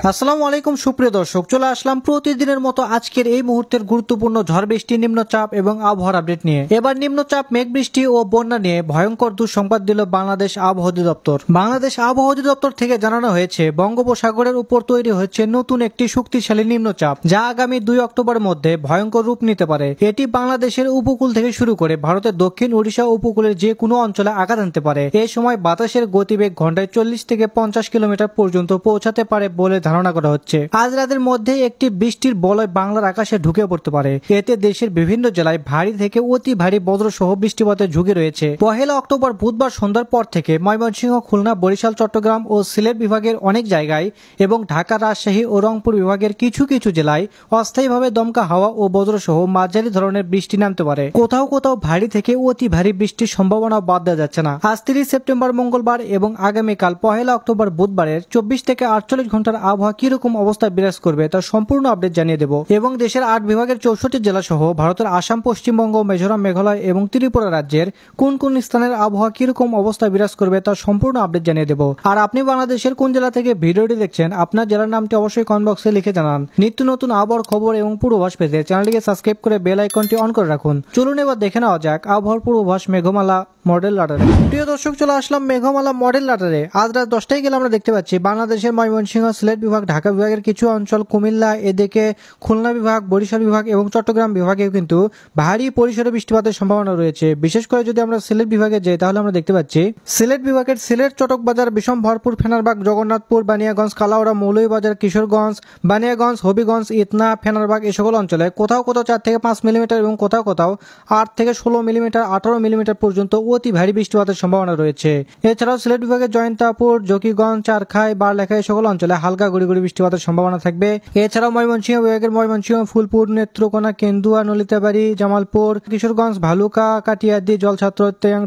আসসালামু আলাইকুম সুপ্রিয় দর্শক, চলে আসলাম প্রতিদিনের মতো আজকের এই মুহূর্তের গুরুত্বপূর্ণ ঝড় বৃষ্টি, নিম্নচাপ এবং আবহাওয়ার আপডেট নিয়ে। এবার নিম্নচাপ, মেঘ বৃষ্টি ও বন্যা নিয়ে ভয়ঙ্কর দুঃসংবাদ দিল বাংলাদেশ আবহাওয়া অধিদপ্তর। বাংলাদেশ আবহাওয়া অধিদপ্তর থেকে জানানো হয়েছে, বঙ্গোপসাগরের উপর তৈরি হচ্ছে নতুন একটি শক্তিশালী নিম্নচাপ, যা আগামী 2 অক্টোবরের মধ্যে ভয়ঙ্কর রূপ নিতে পারে। এটি বাংলাদেশের উপকূল থেকে শুরু করে ভারতের দক্ষিণ ওড়িশা উপকূলের যে কোনো অঞ্চলে আঘাত আনতে পারে। এই সময় বাতাসের গতিবেগ ঘন্টায় 40 থেকে 50 কিলোমিটার পর্যন্ত পৌঁছাতে পারে বলে ধারণা করা হচ্ছে। আজ রাতের মধ্যে একটি বৃষ্টির বলয় বাংলার আকাশে ঢুকে পড়তে পারে। এতে দেশের বিভিন্ন জেলায় ভারী থেকে অতি ভারী বজ্রসহ বৃষ্টিপাতের ঝুঁকি রয়েছে। 1 অক্টোবর বুধবার সন্ধ্যার পর থেকে ময়মনসিংহ, খুলনা, বরিশাল, চট্টগ্রাম ও সিলেট বিভাগের অনেক জায়গায় এবং ঢাকা, রাজশাহী ও রংপুর বিভাগের কিছু কিছু জেলায় অস্থায়ীভাবে দমকা হাওয়া ও বজ্রসহ মাঝারি ধরনের বৃষ্টি নামতে পারে। কোথাও কোথাও ভারী থেকে অতি ভারী বৃষ্টির সম্ভাবনা বাদ দেওয়া যাচ্ছে না। আজ 30 সেপ্টেম্বর মঙ্গলবার এবং আগামীকাল 1 অক্টোবর বুধবারের 24 থেকে 48 ঘন্টার আবহাওয়া কিরকম অবস্থা বিরাজ করবে তার সম্পূর্ণ আপডেট জানিয়ে দেব। এবং দেশের 8 বিভাগের 64 জেলা সহ ভারতের আসাম, পশ্চিমবঙ্গ, মিজোরাম, মেঘালয় এবং ত্রিপুরা রাজ্যের কোন কোন স্থানের আবহাওয়া কিরকম অবস্থা বিরাজ করবে তার সম্পূর্ণ আপডেট জানিয়ে দেব। আর আপনি বাংলাদেশের কোন জেলা থেকে ভিডিওটি দেখছেন, আপনার জেলার নামটি অবশ্যই কমেন্ট বক্সে লিখে জানান। নিত্য নতুন আবহাওয়ার খবর এবং পূর্বাভাস পেতে চ্যানেলটিকে সাবস্ক্রাইব করে বেল আইকনটি অন করে রাখুন। চলুন এবার দেখে নেওয়া যাক আবহাওয়ার পূর্বাভাস মেঘমালা মডেল রাডারে। প্রিয় দর্শক, চলে আসলাম মেঘমালা মডেল রাডারে। আজ রাত 10টায় গেলে আমরা দেখতে পাচ্ছি বাংলাদেশের ময়মনসিংহ, সিলেট বিভাগ, ঢাকা বিভাগের কিছু অঞ্চল, কুমিল্লা, এদিকে খুলনা বিভাগ, বরিশাল বিভাগ এবং চট্টগ্রাম বিভাগেও কিন্তু ভারী পরিসরে বৃষ্টিপাতের সম্ভাবনা রয়েছে। বিশেষ করে যদি আমরা সিলেট বিভাগে যাই তাহলে আমরা দেখতে পাচ্ছি সিলেট বিভাগের সিলেট, চটকবাজার, বিষম, ভরপুর, ফেনারবাগ, জগন্নাথপুর, বানিয়াগঞ্জ, কালাউড়া, মৌলভীবাজার, কিশোরগঞ্জ, বানিয়াগঞ্জ, হবিগঞ্জ, ইতনা, ফেনারবাগ এই সকল অঞ্চলে কোথাও কোথাও 4 থেকে 5 মিলিমিটার এবং কোথাও কোথাও 8 থেকে 16 মিলিমিটার, 18 মিলিমিটার পর্যন্ত অতি ভারী বৃষ্টিপাতের সম্ভাবনা রয়েছে। এছাড়াও সিলেট বিভাগের জয়ন্তাপুর, জকিগঞ্জ, চারখাই, বারলেখা এই সকল অঞ্চলে হালকা গুড়ি গুড়ি বৃষ্টিপাতের সম্ভাবনা থাকবে। এছাড়াও ময়মনসিংহ বিভাগের ময়মনসিংহ, ফুলপুর, নেত্রকোনা, কেন্দুয়া, নলিতাবাড়ি, জামালপুর, কিশোরগঞ্জ, ভালুকা, কাটিয়াদি, জলছাত্র,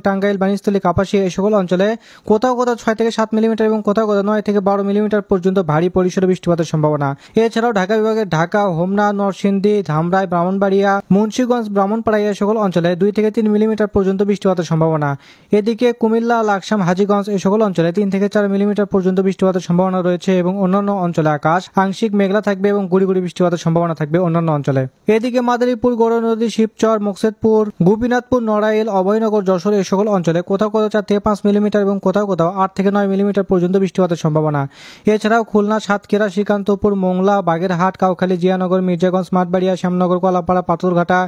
টাঙ্গাইল, বানিস্থলী, কাপাসিয়া এই সকল অঞ্চলে কোথাও কোথাও 6 থেকে 7 মিলিমিটার এবং কোথাও কোথাও 9 থেকে 12 মিলিমিটার পর্যন্ত ভারী পরিসরে বৃষ্টিপাতের সম্ভাবনা। এছাড়াও ঢাকা বিভাগের ঢাকা, হোমনা, নরসিংদী, ধামরাই, ব্রাহ্মণবাড়িয়া, মুন্সিগঞ্জ, ব্রাহ্মণপাড়া এই সকল অঞ্চলে 2 থেকে 3 মিলিমিটার পর্যন্ত বৃষ্টিপাতের সম্ভাবনা। এদিকে কুমিল্লা, লাকসাম, হাজীগঞ্জ এই সকল অঞ্চলে 3 থেকে 4 মিলিমিটার পর্যন্ত বৃষ্টিপাতের সম্ভাবনা রয়েছে এবং অন্যান্য অঞ্চলে আকাশ আংশিক মেঘলা থাকবে এবং গুড়ি গুড়ি বৃষ্টিপাতের সম্ভাবনা থাকবে অন্যান্য অঞ্চলে। এদিকে মাদারীপুর, গৌরনদী, শিবচর, মুকসেদপুর, গোপীনাথপুর, নড়াইল, অভয়নগর, যশোর এই সকল অঞ্চলে কোথাও কোথাও 4 থেকে 5 মিলিমিটার এবং কোথাও কোথাও 8 থেকে 9 মিলিমিটার পর্যন্ত বৃষ্টিপাতের সম্ভাবনা। এছাড়াও খুলনা, সাতক্ষীরা, শ্রীকান্তপুর, মোংলা, বাগেরহাট, কাউখালী, জিয়ানগর, মির্জাগঞ্জ, মাঠবাড়িয়া, শ্যামনগর, কলাপাড়া, পাথরঘাটা,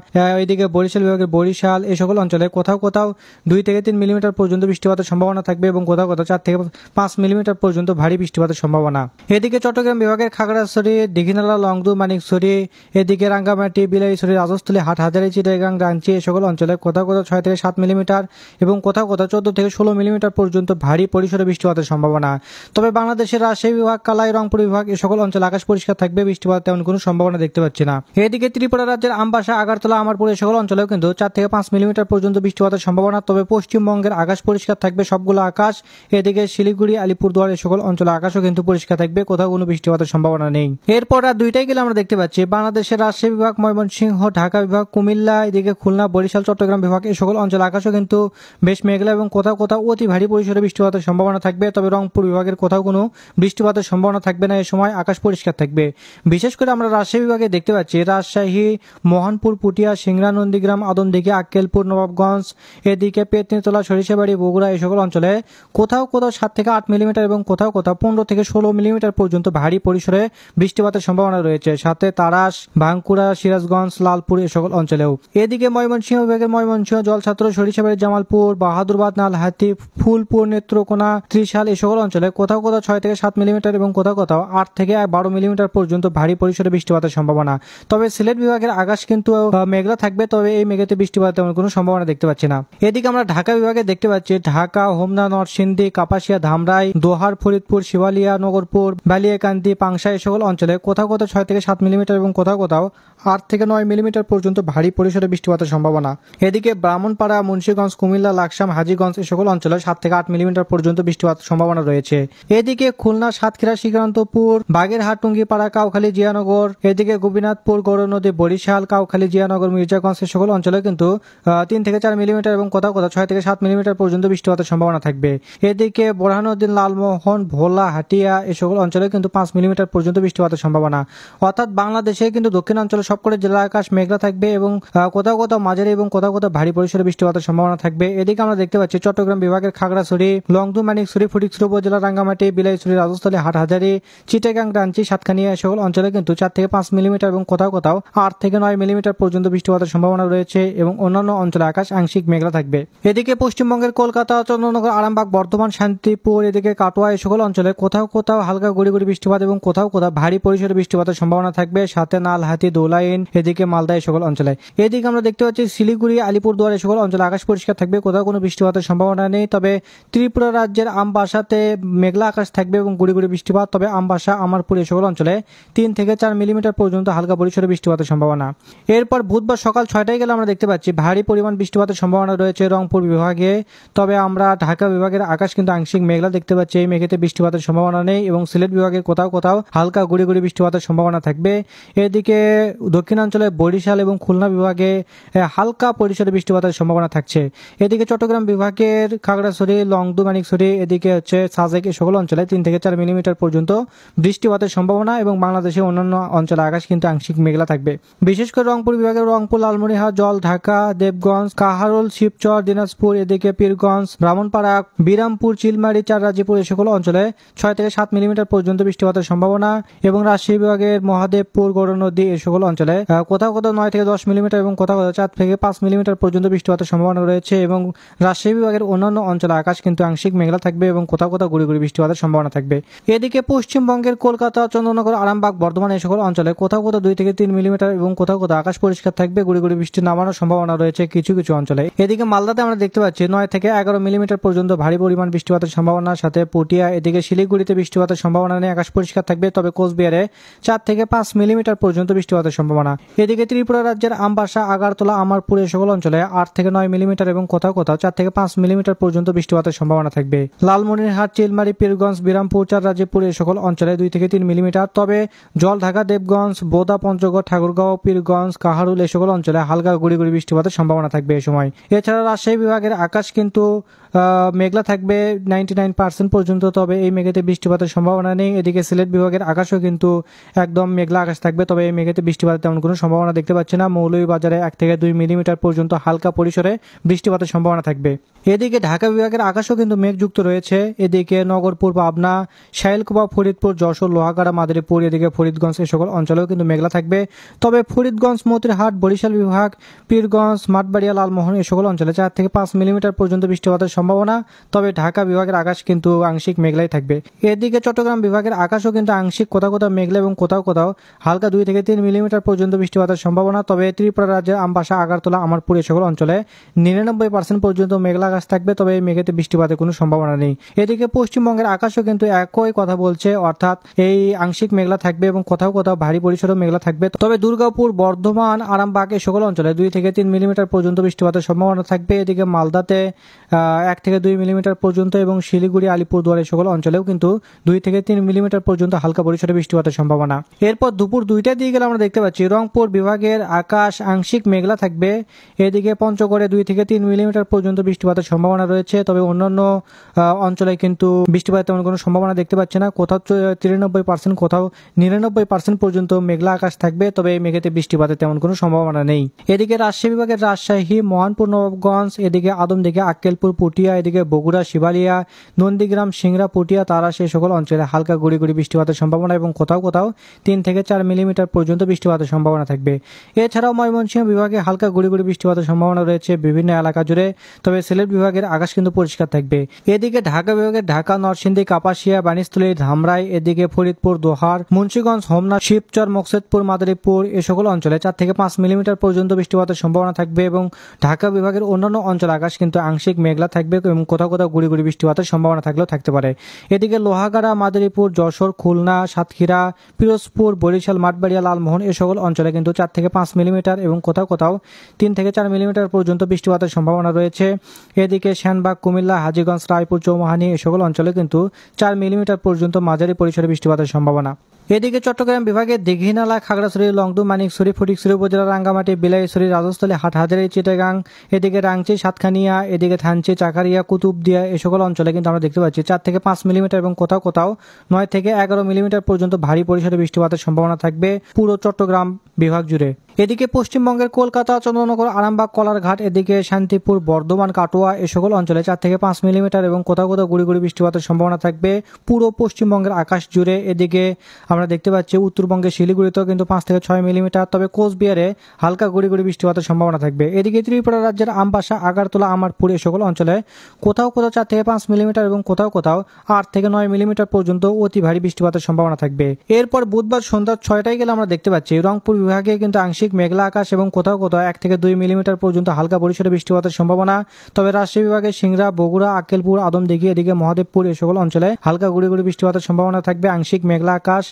এদিকে বরিশাল বিভাগের বরিশাল এই সকল অঞ্চলে কোথাও কোথাও 2 থেকে 3 মিলিমিটার পর্যন্ত বৃষ্টিপাতের সম্ভাবনা থাকবে এবং কোথাও কোথাও 4 থেকে 5 মিলিমিটার পর্যন্ত ভারী বৃষ্টিপাতের সম্ভাবনা। এদিকে চট্টগ্রাম বিভাগের খাগড়াছড়ি, দীঘিনালা, লংদু, মানিকছড়ি, এদিকে রাঙ্গামাটি, বিলাইছড়ি, রাজস্থলী, হাটহাজারী, চিটাগাং, রাঞ্চি এই সকল অঞ্চলে কোথাও কোথাও 6 থেকে 7 মিলিমিটার এবং কোথাও কোথাও 14 থেকে 16 মিলিমিটার পর্যন্ত ভারী পরিসরে বৃষ্টিপাতের সম্ভাবনা। তবে বাংলাদেশের রাজশাহী বিভাগ, কালাই, রংপুর বিভাগ এই সকল অঞ্চলে আকাশ পরিষ্কার থাকবে, বৃষ্টিপাত তেমন কোনো সম্ভাবনা দেখতে পাচ্ছি না। এদিকে ত্রিপুরা রাজ্যের আমবাসা, আগরতলা, আমারপুর এই সকল অঞ্চলেও কিন্তু 4 থেকে 5 মিলিমিটার পর্যন্ত বৃষ্টিপাতের সম্ভাবনা। তবে পশ্চিমবঙ্গের আকাশ পরিষ্কার থাকবে সবগুলো আকাশ। এদিকে শিলিগুড়ি, আলিপুরদুয়ার এই সকল অঞ্চলে আকাশও কিন্তু পরিষ্কার থাকবে, কোথাও কোনো বৃষ্টিপাতের সম্ভাবনা নেই। এরপর আর 2টায় গেলে আমরা দেখতে পাচ্ছি বাংলাদেশের রাজশাহী বিভাগ, ময়মনসিংহ, ঢাকা বিভাগ, কুমিল্লা, এদিকে খুলনা, বরিশাল, চট্টগ্রাম বিভাগ এই সকল অঞ্চলে আকাশও কিন্তু বেশ মেঘলা এবং কোথাও কোথাও অতি ভারী পরিসরে বৃষ্টিপাতের সম্ভাবনা থাকবে। তবে রংপুর বিভাগের কোথাও কোনো বৃষ্টিপাতের সম্ভাবনা থাকবে না, এই সময় আকাশ পরিষ্কার থাকবে। বিশেষ করে আমরা রাজশাহী বিভাগে দেখতে পাচ্ছি রাজশাহী, মোহনপুর, পুটিয়া, সিংড়া, নন্দীগ্রাম, আদমদিঘি, আক্কেলপুর, নবাবগঞ্জ, এদিকে পেতনিতলা, সরিষাবাড়ি, বগুড়া এই সকল অঞ্চলে কোথাও কোথাও 7 থেকে 8 মিলিমিটার এবং কোথাও কোথাও 15 থেকে 16 মিলিমিটার পর্যন্ত ভারী পরিসরে বৃষ্টিপাতের সম্ভাবনা রয়েছে। সাথে তারাস, বাঁকুড়া, সিরাজগঞ্জ, লালপুর এই সকল অঞ্চলেও। এদিকে ময়মনসিংহ বিভাগের ময়মনসিংহ, জলছাত্র, সরিষাবাড়ি, জামালপুর, বাহাদুরবাদ, নালহাতি, ফুলপুর, নেত্রকোনা, ত্রিশাল এই সকল অঞ্চলে কোথাও কোথাও 6 থেকে 7 মিলিমিটার এবং কোথাও কোথাও 8 থেকে 12 মিলিমিটার পর্যন্ত ভারী পরিসরে বৃষ্টিপাতের সম্ভাবনা। তবে সিলেট বিভাগের আকাশ কিন্তু মেঘলা থাকবে, তবে এই মেঘেতে বৃষ্টিপাত তেমন কোনো সম্ভাবনা দেখতে পাচ্ছি না। এদিকে আমরা ঢাকা বিভাগে দেখতে পাচ্ছি ঢাকা, হোমনা, নরসিংদী, কাপাসিয়া, ধামরাই, দোহার, ফরিদপুর, শিবালিয়া, নগরপুর, বালিয়াকান্দি, পাংশা এই সকল অঞ্চলে কোথাও কোথাও 6 থেকে 7 মিলিমিটার এবং কোথাও কোথাও 8 থেকে 9 মিলিমিটার পর্যন্ত ভারী পরিসরে বৃষ্টিপাতের সম্ভাবনা। এদিকে ব্রাহ্মণপাড়া, মুন্সিগঞ্জ, কুমিল্লা, লাকসাম, হাজীগঞ্জ এই সকল অঞ্চলে 7 থেকে 8 মিলিমিটার পর্যন্ত বৃষ্টিপাতের সম্ভাবনা রয়েছে। এদিকে খুলনা, সাতক্ষীরা, শ্রীকান্তপুর, বাগেরহাট, টুঙ্গিপাড়া, কাউখালী, জিয়ানগর, এদিকে গোপীনাথপুর, গৌরনদী, বরিশাল, কাউখালী, জিয়ানগর, মির্জাগঞ্জ এই সকল অঞ্চলে কিন্তু 3 থেকে 4 মিলিমিটার এবং কোথাও কোথাও 6 থেকে 7 মিলিমিটার পর্যন্ত বৃষ্টিপাতের সম্ভাবনা থাকবে। এদিকে বোরহানুদ্দিন, লালমোহন, ভোলা, হাটিয়া এই সকল অঞ্চলে কিন্তু 5 মিলিমিটার পর্যন্ত বৃষ্টিপাতের সম্ভাবনা। অর্থাৎ বাংলাদেশে কিন্তু দক্ষিণাঞ্চলে সবকটি জেলার আকাশ মেঘলা থাকবে এবং কোথাও কোথাও মাঝারি এবং কোথাও কোথাও ভারী পরিসরে বৃষ্টিপাতের সম্ভাবনা থাকবে। এদিকে আমরা দেখতে পাচ্ছি চট্টগ্রাম বিভাগের খাগড়াছড়ি, লংদু, মানিকছড়ি, ফটিকছড়ি উপজেলা, রাঙ্গামাটি, বিলাইছড়ি, রাজস্থলী, হাটহাজারী, চিটাগাং, রাঞ্চি, সাতকানিয়া এই সকল অঞ্চলে কিন্তু 4 থেকে 5 মিলিমিটার এবং কোথাও কোথাও 8 থেকে 9 মিলিমিটার পর্যন্ত বৃষ্টিপাতের সম্ভাবনা রয়েছে এবং অন্যান্য অঞ্চলে আকাশ আংশিক মেঘলা থাকবে। এদিকে পশ্চিমবঙ্গের কলকাতা, চন্দ্রনগর, আরামবাগ, বর্ধমান, শান্তিপুর, এদিকে কাটোয়া এই সকল অঞ্চলে কোথাও কোথাও হালকা গুড়ি গুড়ি বৃষ্টিপাত এবং কোথাও কোথাও ভারী পরিসরে বৃষ্টিপাতের সম্ভাবনা থাকবে, সাথে নালহাতি, দোলাইন, এদিকে মালদা এই সকল অঞ্চলে। এদিকে আমরা দেখতে পাচ্ছি শিলিগুড়ি, আলিপুরদুয়ার এই সকল অঞ্চলে আকাশ পরিষ্কার থাকবে, কোথাও কোনো বৃষ্টিপাতের সম্ভাবনা নেই। তবে ত্রিপুরা রাজ্যের আমবাসাতে মেঘলা আকাশ থাকবে এবং গুড়ি গুড়ি বৃষ্টিপাত। তবে আমবাসা, আমারপুর এই সকল অঞ্চলে 3 থেকে 4 মিলিমিটার পর্যন্ত হালকা পরিসরে বৃষ্টিপাতের সম্ভাবনা। এরপর বুধবার সকাল 6টায় গেলে আমরা দেখতে পাচ্ছি ভারী পরিমাণ বৃষ্টিপাতের সম্ভাবনা রয়েছে রংপুর বিভাগে। তবে আমরা ঢাকা বিভাগের আকাশ কিন্তু আংশিক মেঘলা দেখতে পাচ্ছি, এই মেঘেতে বৃষ্টিপাতের সম্ভাবনা নেই এবং সিলেট বিভাগের কোথাও কোথাও হালকা গুড়ি গুড়ি বৃষ্টিপাতের সম্ভাবনা থাকবে। এদিকে দক্ষিণাঞ্চলে বরিশাল এবং খুলনা বিভাগে হালকা পরিসরে বৃষ্টিপাতের সম্ভাবনা থাকছে। এদিকে চট্টগ্রাম বিভাগের খাগড়াছড়ি, লংদু, মানিকছড়ি, এদিকে সাজেক এই সকল অঞ্চলে 3 থেকে 4 মিলিমিটার পর্যন্ত বৃষ্টিপাতের সম্ভাবনা এবং বাংলাদেশের অন্যান্য অঞ্চলে আকাশ কিন্তু আংশিক মেঘলা থাকবে। বিশেষ করে রংপুর বিভাগের রংপুর, লালমনিরহাট, জল, ঢাকা, দেবগঞ্জ, কাহারোল, শিবচর, দিনাজপুর, এদিকে পীরগঞ্জ, ব্রাহ্মণপাড়া, বিরামপুর, চিলমারি, চাররাজিপুর এই সকল অঞ্চলে 6 থেকে 7 মিলিমিটার পর্যন্ত বৃষ্টিপাতের সম্ভাবনা এবং রাজশাহী বিভাগের মহাদেবপুর, গৌর নদী এই সকল অঞ্চলে কোথাও কোথাও 9 থেকে 10 মিলিমিটার এবং কোথাও কোথাও 4 থেকে 5 মিলিমিটার পর্যন্ত বৃষ্টিপাতের সম্ভাবনা রয়েছে এবং রাজশাহী বিভাগের অন্যান্য অঞ্চলে আকাশ কিন্তু আংশিক মেঘলা থাকবে এবং কোথাও কোথাও গুড়ি গুড়ি বৃষ্টিপাতের সম্ভাবনা থাকবে। এদিকে পশ্চিমবঙ্গের কলকাতা, চন্দ্রনগর, আরামবাগ, বর্ধমান এই সকল অঞ্চলে কোথাও কোথাও 2 থেকে 3 মিলিমিটার এবং কোথাও কোথাও আকাশ পরিষ্কার থাকবে, গুড়ি গুড়ি বৃষ্টি নামানোর সম্ভাবনা রয়েছে কিছু কিছু অঞ্চলে। এদিকে মালদাতে আমরা দেখতে পাচ্ছি 9 থেকে 11 মিলিমিটার পর্যন্ত ভারী পরিমাণ বৃষ্টিপাতের সম্ভাবনা, সাথে পুটিয়া, এদিকে শিলিগুড়িতে বৃষ্টিপাতের সম্ভাবনা নেই, আকাশ পরিষ্কার থাকবে। তবে কোচবিহারে 4 থেকে 5 মিলিমিটার পর্যন্ত বৃষ্টিপাতের সম্ভাবনা। এদিকে ত্রিপুরা রাজ্যের আমবাসা, আগারতলা, আমারপুর এই সকল অঞ্চলে 8 থেকে 9 মিলিমিটার এবং কোথাও কোথাও 4 থেকে 5 মিলিমিটার পর্যন্ত বৃষ্টিপাতের সম্ভাবনা থাকবে। লালমনিরহাট, চিলমারি, পীরগঞ্জ, বিরামপুর, চাররাজিপুর এই সকল অঞ্চলে 2 থেকে 3 মিলিমিটার। তবে জল, ঢাকা, দেবগঞ্জ, বোদা, পঞ্চগড়, ঠাকুরগাঁও, পীরগঞ্জ, কাহারুল এই সকল অঞ্চলে হালকা গুড়ি গুড়ি বৃষ্টিপাতের সম্ভাবনা থাকবে এই সময়। এছাড়া রাজশাহী বিভাগের আকাশ কিন্তু মেঘলা থাকবে 99% পর্যন্ত, তবে এই মেঘেতে বৃষ্টিপাতের সম্ভাবনা নেই। এদিকে সিলেট বিভাগের আকাশও কিন্তু একদম মেঘলা আকাশ থাকবে, তবে এই মেঘেতে বৃষ্টিপাতের তেমন কোনো সম্ভাবনা দেখতে পাচ্ছি না। মৌলভীবাজারে 1 থেকে 2 মিলিমিটার পর্যন্ত হালকা পরিসরে বৃষ্টিপাতের সম্ভাবনা থাকবে। এদিকে ঢাকা বিভাগের আকাশও কিন্তু মেঘযুক্ত রয়েছে। এদিকে নগরপুর, পাবনা, শাইলকুপা, ফরিদপুর, যশোর, লোহাগাড়া, মাদারীপুর, এদিকে ফরিদগঞ্জ এই সকল অঞ্চলেও কিন্তু মেঘলা থাকবে। তবে ফরিদগঞ্জ, মতিরহাট, বরিশাল বিভাগ, পীরগঞ্জ, মাঠবাড়িয়া, লালমোহন এই সকল অঞ্চলে 4 থেকে 5 মিলিমিটার পর্যন্ত বৃষ্টিপাতের সম্ভাবনা। তবে ঢাকা বিভাগের আকাশ কিন্তু আংশিক মেঘলাই থাকবে। এদিকে চট্টগ্রাম বিভাগের আকাশও কিন্তু আংশিক কোথাও কোথাও মেঘলা এবং কোথাও কোথাও হালকা 2 থেকে 3 মিলিমিটার পর্যন্ত বৃষ্টিপাতের সম্ভাবনা। তবে ত্রিপুরা রাজ্যের আমবাসা, আগারতলা, আমারপুর এই সকল অঞ্চলে 99% পর্যন্ত মেঘলা আকাশ থাকবে, তবে এই মেঘেতে বৃষ্টিপাতের কোনো সম্ভাবনা নেই। এদিকে পশ্চিমবঙ্গের আকাশও কিন্তু একই কথা বলছে, অর্থাৎ এই আংশিক মেঘলা থাকবে এবং কোথাও কোথাও ভারী পরিসরে মেঘলা থাকবে। তবে দুর্গাপুর, বর্ধমান, আরামবাগ এই সকল অঞ্চলে 2 থেকে 3 মিলিমিটার পর্যন্ত বৃষ্টিপাতের সম্ভাবনা থাকবে। এদিকে মালদাতে 1 থেকে 2 মিলিমিটার পর্যন্ত এবং শিলিগুড়ি, আলিপুরদুয়ার এই সকল অঞ্চলেও কিন্তু 2 থেকে 3 মিলিমিটার পর্যন্ত হালকা পরিসরে বৃষ্টিপাতের সম্ভাবনা। এরপর দুপুর 2টার দিকে গেলে আমরা দেখতে পাচ্ছি রংপুর বিভাগের আকাশ আংশিক মেঘলা থাকবে। এদিকে পঞ্চগড়ে 2 থেকে 3 মিলিমিটার পর্যন্ত বৃষ্টিপাতের সম্ভাবনা রয়েছে, তবে অন্যান্য অঞ্চলে কিন্তু বৃষ্টিপাতের তেমন কোনো সম্ভাবনা দেখতে পাচ্ছি না। কোথাও 93%, কোথাও 99% পর্যন্ত মেঘলা আকাশ থাকবে, তবে এই মেঘেতে বৃষ্টিপাতের তেমন কোনো সম্ভাবনা নেই। এদিকে রাজশাহী বিভাগের রাজশাহী, মোহনপুর, নবাবগঞ্জ, এদিকে আদমদিঘি, আক্কেলপুর, পুটিয়া, এদিকে বগুড়া, শিবালিয়া, নন্দীগ্রাম, সিংড়া, পুটিয়া, তারাস এই সকল অঞ্চলে হালকা গুড়ি গুড়ি বৃষ্টিপাতের সম্ভাবনা এবং কোথাও কোথাও 3 থেকে 4 মিলিমিটার পর্যন্ত বৃষ্টিপাতের সম্ভাবনা থাকবে। এছাড়াও ময়মনসিংহ বিভাগে হালকা গুড়ি গুড়ি বৃষ্টিপাতের সম্ভাবনা রয়েছে বিভিন্ন এলাকা জুড়ে, তবে সিলেট বিভাগের আকাশ কিন্তু পরিষ্কার থাকবে। এদিকে ঢাকা বিভাগের ঢাকা, নরসিংদী, কাপাসিয়া, বাণীস্থলী, ধামরাই, এদিকে ফরিদপুর, দোহার, মুন্সিগঞ্জ, হোমনা, শিবচর, মকসেদপুর, মাদারীপুর এই সকল অঞ্চলে 4 থেকে 5 মিলিমিটার পর্যন্ত বৃষ্টিপাতের সম্ভাবনা থাকবে এবং ঢাকা বিভাগের অন্যান্য অঞ্চল আকাশ কিন্তু আংশিক মেঘলা থাকবে এবং কোথাও কোথাও গুড়ি গুড়ি বৃষ্টিপাতের সম্ভাবনা থাকলেও থাকতে পারে। এদিকে লোহাগাড়া, মাদারীপুর, যশোর, খুলনা, সাতক্ষীরা, পিরোজপুর, বরিশাল, মাঠবাড়িয়া, লালমোহন এই সকল অঞ্চলে কিন্তু 4 থেকে 5 মিলিমিটার এবং কোথাও কোথাও 3 থেকে 4 মিলিমিটার পর্যন্ত বৃষ্টিপাতের সম্ভাবনা রয়েছে। এদিকে সেনবাগ, কুমিল্লা, হাজীগঞ্জ, রায়পুর, চৌমুহানি এই সকল অঞ্চলে কিন্তু 4 মিলিমিটার পর্যন্ত মাঝারি পরিসরে বৃষ্টিপাতের সম্ভাবনা। এদিকে চট্টগ্রাম বিভাগের দীঘিনালা, খাগড়াছড়ি, লংদু, মানিকছড়ি, ফটিকছড়ি উপজেলার রাঙ্গামাটি, বিলাইছড়ি, রাজস্থলী, হাটহাজারী, চিটাগাং, এদিকে রাংচি, সাতখানিয়া, এদিকে থানচি, চাকারিয়া, কুতুবদিয়া এই সকল অঞ্চলে কিন্তু আমরা দেখতে পাচ্ছি 4 থেকে 5 মিলিমিটার এবং কোথাও কোথাও 9 থেকে 11 মিলিমিটার পর্যন্ত ভারী পরিসরে বৃষ্টিপাতের সম্ভাবনা থাকবে পুরো চট্টগ্রাম বিভাগ জুড়ে। এদিকে পশ্চিমবঙ্গের কলকাতা, চন্দ্রনগর, আরামবাগ, কলারঘাট, এদিকে শান্তিপুর, বর্ধমান, কাটোয়া এই সকল অঞ্চলে 4 থেকে 5 মিলিমিটার এবং কোথাও কোথাও গুড়ি গুড়ি বৃষ্টিপাতের সম্ভাবনা থাকবে পুরো পশ্চিমবঙ্গের আকাশ জুড়ে। এদিকে আমরা দেখতে পাচ্ছি উত্তরবঙ্গের শিলিগুড়িতেও কিন্তু 5 থেকে 6 মিলিমিটার, তবে কোচবিহারে হালকা গুড়ি গুড়ি বৃষ্টিপাতের সম্ভাবনা থাকবে। এদিকে ত্রিপুরা রাজ্যের আমবাসা, আগারতলা, আমারপুর এই সকল অঞ্চলে কোথাও কোথাও 4 থেকে 5 মিলিমিটার এবং কোথাও কোথাও 8 থেকে 9 মিলিমিটার পর্যন্ত অতি ভারী বৃষ্টিপাতের সম্ভাবনা থাকবে। এরপর বুধবার সন্ধ্যা 6টায় গেলে আমরা দেখতে পাচ্ছি রংপুর বিভাগে কিন্তু আংশিক মেঘলা আকাশ এবং কোথাও কোথাও 1 থেকে 2 মিলিমিটার পর্যন্ত হালকা পরিসরে বৃষ্টিপাতের সম্ভাবনা। তবে রাজশাহী বিভাগের সিংড়া, বগুড়া, আক্কেলপুর, আদমদিঘি, এদিকে মহাদেবপুর এই সকল অঞ্চলে হালকা গুড়ি গুড়ি বৃষ্টিপাতের সম্ভাবনা থাকবে। আংশিক মেঘলা আকাশ,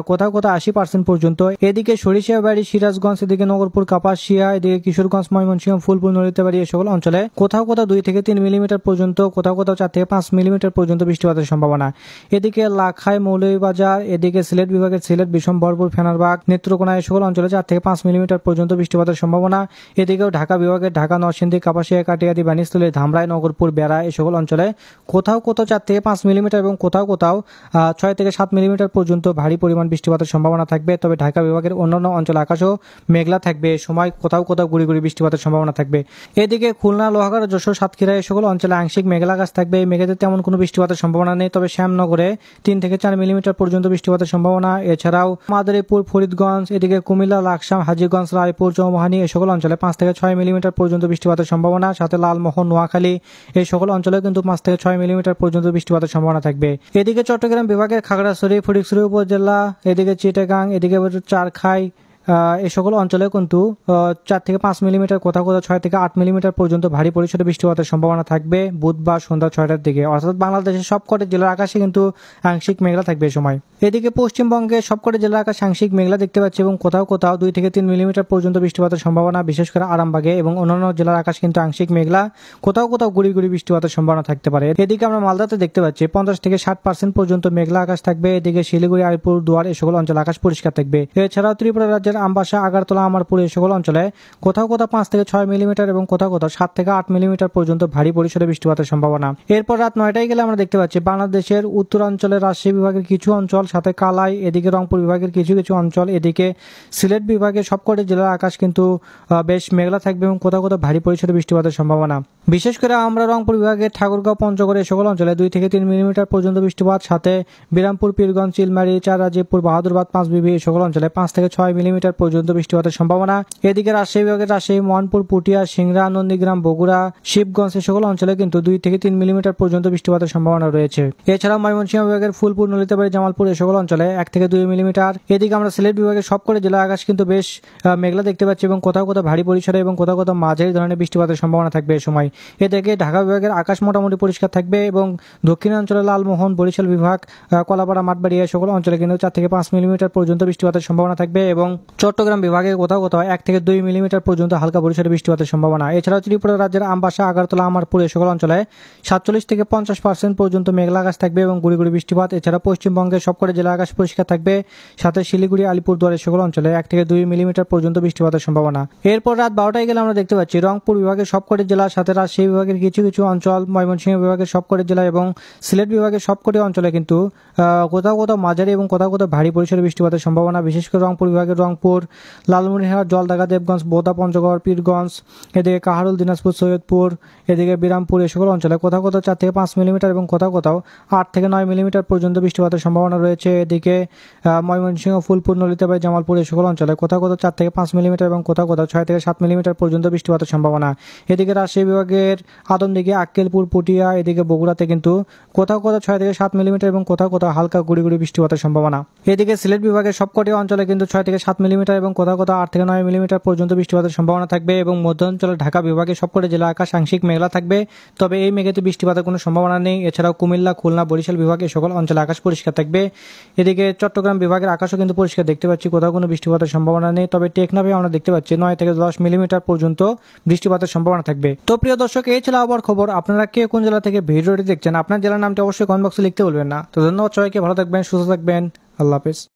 কোথাও কোথাও 80% পর্যন্ত। এদিকে সরিষাবাড়ি, সিরাজগঞ্জ, এদিকে নগরপুর, কাপাসিয়া, এদিকে কিশোরগঞ্জ, ময়মনসিংহ, ফুলপুর, নলিতাবাড়ি এই সকল অঞ্চলে কোথাও কোথাও 2 থেকে 3 মিলিমিটার পর্যন্ত, কোথাও কোথাও 4 থেকে 5 মিলিমিটার পর্যন্ত বৃষ্টিপাতের সম্ভাবনা। এদিকে লাখাই, মৌলভীবাজার, এদিকে সিলেট বিভাগের সিলেট, বিশম্বরপুর, ফেনারবাগ, নেত্রকোনা এই সকল অঞ্চলে 4 থেকে 5 মিলিমিটার পর্যন্ত বৃষ্টিপাতের সম্ভাবনা। এদিকেও ঢাকা বিভাগের ঢাকা, নরসিংদী, কাপাসিয়া, কাটিয়াদি, বানিয়াচলী, ধামরাই, নগরপুর, বেড়া এই সকল অঞ্চলে কোথাও কোথাও 4 থেকে 5 মিলিমিটার এবং কোথাও কোথাও 6 থেকে 7 মিলিমিটার পর্যন্ত ভারী পরিমাণ বৃষ্টিপাতের সম্ভাবনা থাকবে। তবে ঢাকা বিভাগের অন্যান্য অঞ্চল আকাশও মেঘলা থাকবে, সময় কোথাও কোথাও গুড়ি গুড়ি বৃষ্টিপাতের সম্ভাবনা থাকবে। এদিকে খুলনা, লোহাগড়া, যশোর, সাতক্ষীরা এই সকল অঞ্চলে আংশিক মেঘলা আকাশ থাকবে। এই মেঘেতে তেমন কোনো বৃষ্টিপাতের সম্ভাবনা নেই, তবে শ্যামনগরে 3 থেকে 4 মিলিমিটার পর্যন্ত বৃষ্টিপাতের সম্ভাবনা। এছাড়াও মাদারীপুর, ফরিদগঞ্জ, এদিকে কুমিল্লা, লাকসাম, হাজীগঞ্জ, রায়পুর, চৌমুহানি এই সকল অঞ্চলে 5 থেকে 6 মিলিমিটার পর্যন্ত বৃষ্টিপাতের সম্ভাবনা। সাথে লালমোহন, নোয়াখালী এই সকল অঞ্চলে কিন্তু 5 থেকে 6 মিলিমিটার পর্যন্ত বৃষ্টিপাতের সম্ভাবনা থাকবে। এদিকে চট্টগ্রাম বিভাগের খাগড়াছড়ি, ফটিকছড়ি উপজেলা, এদিকে চিটাগাং, এদিকে চারখাই এই সকল অঞ্চলে কিন্তু 4 থেকে 5 মিলিমিটার, কোথাও কোথাও 6 থেকে 8 মিলিমিটার পর্যন্ত ভারী পরিসরে বৃষ্টিপাতের সম্ভাবনা থাকবে বুধবার সন্ধ্যা 6টার দিকে। অর্থাৎ বাংলাদেশের সবকটি জেলার আকাশে কিন্তু আংশিক মেঘলা থাকবে এই সময়। এদিকে পশ্চিমবঙ্গের সবকটি জেলার আকাশে আংশিক মেঘলা দেখতে পাচ্ছি এবং কোথাও কোথাও 2 থেকে 3 মিলিমিটার পর্যন্ত বৃষ্টিপাতের সম্ভাবনা, বিশেষ করে আরামবাগে এবং অন্যান্য জেলার আকাশ কিন্তু আংশিক মেঘলা, কোথাও কোথাও গুড়ি গুড়ি বৃষ্টিপাতের সম্ভাবনা থাকতে পারে। এদিকে আমরা মালদাতে দেখতে পাচ্ছি 50 থেকে 60% পর্যন্ত মেঘলা আকাশ থাকবে। এদিকে শিলিগুড়ি, আলিপুর দুয়ার এই সকল অঞ্চলে আকাশ পরিষ্কার থাকবে। এছাড়াও ত্রিপুরা রাজ্যের আমবাসা, আগারতলা, আমারপুর এই সকল অঞ্চলে কোথাও কোথাও 5 থেকে 6 মিলিমিটার এবং কোথাও কোথাও 7 থেকে 8 মিলিমিটার পর্যন্ত ভারী পরিসরে বৃষ্টিপাতের সম্ভাবনা। এরপর রাত 9টায় গেলে আমরা দেখতে পাচ্ছি বাংলাদেশের উত্তরাঞ্চলের রাজশাহী বিভাগের কিছু অঞ্চল, সাথে কালাই, এদিকে রংপুর বিভাগের কিছু কিছু অঞ্চল, এদিকে সিলেট বিভাগের সবকটি জেলার আকাশ কিন্তু বেশ মেঘলা থাকবে এবং কোথাও কোথাও ভারী পরিসরে বৃষ্টিপাতের সম্ভাবনা। বিশেষ করে আমরা রংপুর বিভাগের ঠাকুরগাঁও, পঞ্চগড় এই সকল অঞ্চলে 2 থেকে 3 মিলিমিটার পর্যন্ত বৃষ্টিপাত, সাথে বিরামপুর, পীরগঞ্জ, চিলমারি, চারাজিপুর, বাহাদুরবাদ, পাঁচবিবি এই সকল অঞ্চলে 5 থেকে 6 মিলিমিটার পর্যন্ত বৃষ্টিপাতের সম্ভাবনা। এদিকে রাজশাহী বিভাগের রাজশাহী, মোহনপুর, পুটিয়া, সিংড়া, নন্দীগ্রাম, বগুড়া, শিবগঞ্জ এই সকল অঞ্চলে কিন্তু 2 থেকে 3 মিলিমিটার পর্যন্ত বৃষ্টিপাতের সম্ভাবনা রয়েছে। এছাড়াও ময়মনসিংহ বিভাগের ফুলপুর, নলিতাবাড়ি, জামালপুর এই সকল অঞ্চলে 1 থেকে 2 মিলিমিটার। এদিকে আমরা সিলেট বিভাগের সবকটি জেলার আকাশ কিন্তু বেশ মেঘলা দেখতে পাচ্ছি এবং কোথাও কোথাও ভারী পরিসরে এবং কোথাও কোথাও মাঝারি ধরনের বৃষ্টিপাতের সম্ভাবনা থাকবে এই সময়। এদিকে ঢাকা বিভাগের আকাশ মোটামুটি পরিষ্কার থাকবে এবং দক্ষিণাঞ্চলে লালমোহন, বরিশাল বিভাগ, কলাপাড়া, মাঠবাড়ি এই সকল অঞ্চলে কিন্তু 4 থেকে 5 মিলিমিটার পর্যন্ত বৃষ্টিপাতের সম্ভাবনা থাকবে এবং চট্টগ্রাম বিভাগে কোথাও কোথাও 1 থেকে 2 মিলিমিটার পর্যন্ত হালকা পরিসরে বৃষ্টিপাতের সম্ভাবনা। এছাড়াও ত্রিপুরা রাজ্যের আমবাসা, আগারতলা, আমারপুর এই সকল অঞ্চলে 47 থেকে 50% পর্যন্ত মেঘলা আকাশ থাকবে এবং গুড়ি গুড়ি বৃষ্টিপাত। এছাড়া পশ্চিমবঙ্গের সবকটি জেলা আকাশ পরিষ্কার থাকবে, সাথে শিলিগুড়ি, আলিপুরদুয়ার এই সকল অঞ্চলে 1 থেকে 2 মিলিমিটার পর্যন্ত বৃষ্টিপাতের সম্ভাবনা। এরপর রাত 12টায় গেলে আমরা দেখতে পাচ্ছি রংপুর বিভাগের সবকটি জেলা, সাথে রাজশাহী বিভাগের কিছু কিছু অঞ্চল, ময়মনসিংহ বিভাগের সবকটি জেলা এবং সিলেট বিভাগের সবকটি অঞ্চলে কিন্তু কোথাও কোথাও মাঝারি এবং কোথাও কোথাও ভারী পরিসরে বৃষ্টিপাতের সম্ভাবনা। বিশেষ করে রংপুর বিভাগের রংপুর, লালমনিরহাট, জলঢাকা, দেবগঞ্জ, বোদা, পঞ্চগড়, পীরগঞ্জ, এদিকে কাহারুল, দিনাজপুর, সৈয়দপুর, এদিকে বিরামপুর এই সকল অঞ্চলে কোথাও কোথাও 4 থেকে 5 মিলিমিটার এবং কোথাও কোথাও 8 থেকে 9 মিলিমিটার পর্যন্ত বৃষ্টিপাতের সম্ভাবনা রয়েছে। এদিকে ময়মনসিংহ, ফুলপুর, নলিতাবাড়ি, জামালপুর এই সকল অঞ্চলে কোথাও কোথাও 4 থেকে 5 মিলিমিটার এবং কোথাও কোথাও 6 থেকে 7 মিলিমিটার পর্যন্ত বৃষ্টিপাতের সম্ভাবনা। এদিকে রাজশাহী বিভাগের আদমদিঘি, আক্কেলপুর, পুটিয়া, এদিকে বগুড়াতে কিন্তু কোথাও কোথাও 6 থেকে 7 মিলিমিটার এবং কোথাও কোথাও হালকা গুড়ি গুড়ি বৃষ্টিপাতের সম্ভাবনা। এদিকে সিলেট বিভাগের সবকটি অঞ্চলে কিন্তু 6 থেকে 7 মিলিমিটার এবং কোথাও কোথাও 8 থেকে 9 মিলিমিটার পর্যন্ত বৃষ্টিপাতের সম্ভাবনা থাকবে এবং মধ্যাঞ্চলের ঢাকা বিভাগের সবকটি জেলা আকাশ আংশিক মেঘলা থাকবে, তবে এই মেঘেতে বৃষ্টিপাতের কোনো সম্ভাবনা নেই। এছাড়াও কুমিল্লা, খুলনা, বরিশাল বিভাগে সকল অঞ্চলে আকাশ পরিষ্কার থাকবে। এদিকে চট্টগ্রাম বিভাগের আকাশও কিন্তু পরিষ্কার দেখতে পাচ্ছি, কোথাও কোনো বৃষ্টিপাতের সম্ভাবনা নেই, তবে টেকনাফে আমরা দেখতে পাচ্ছি 9 থেকে 10 মিলিমিটার পর্যন্ত বৃষ্টিপাতের সম্ভাবনা থাকবে। তো প্রিয় দর্শক, এই ছিল আবহাওয়ার খবর। আপনারা কে কোন জেলা থেকে ভিডিওটি দেখছেন, আপনার জেলার নামটি অবশ্যই কমেন্ট বক্সে লিখতে বলবেন না। তো ধন্যবাদ সবাইকে, ভালো থাকবেন, সুস্থ থাকবেন, আল্লাহ হাফেজ।